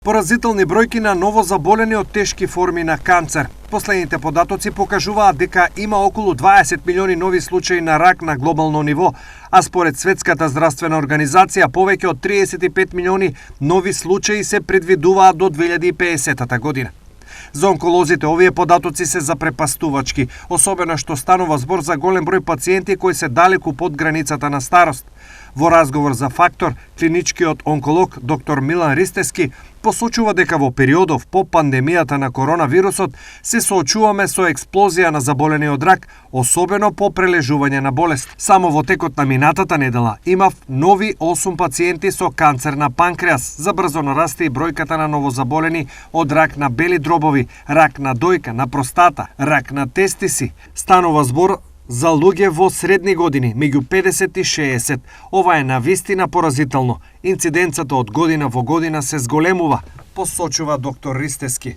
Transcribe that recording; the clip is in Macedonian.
Поразителни бројки на новозаболени од тешки форми на канцер. Последните податоци покажуваат дека има околу 20 милиони нови случаи на рак на глобално ниво, а според Светската здравствена организација повеќе од 35 милиони нови случаи се предвидуваат до 2050 година. За онколозите овие податоци се запрепастувачки, особено што станува збор за голем број пациенти кои се далеку под границата на старост. Во разговор за Фактор, клиничкиот онколог доктор Милан Ристески посочува дека во периодов по пандемијата на коронавирусот се соочуваме со експлозија на заболени од рак, особено по прележување на болест. Само во текот на минатата недела имав нови 8 пациенти со канцер на панкреас. Забрзано расте и бројката на новозаболени од рак на бели дробови, рак на дојка, на простата, рак на тестиси. Станува збор за луѓе во средни години, меѓу 50 и 60. Ова е навистина поразително. Инциденцата од година во година се зголемува, посочува доктор Ристески.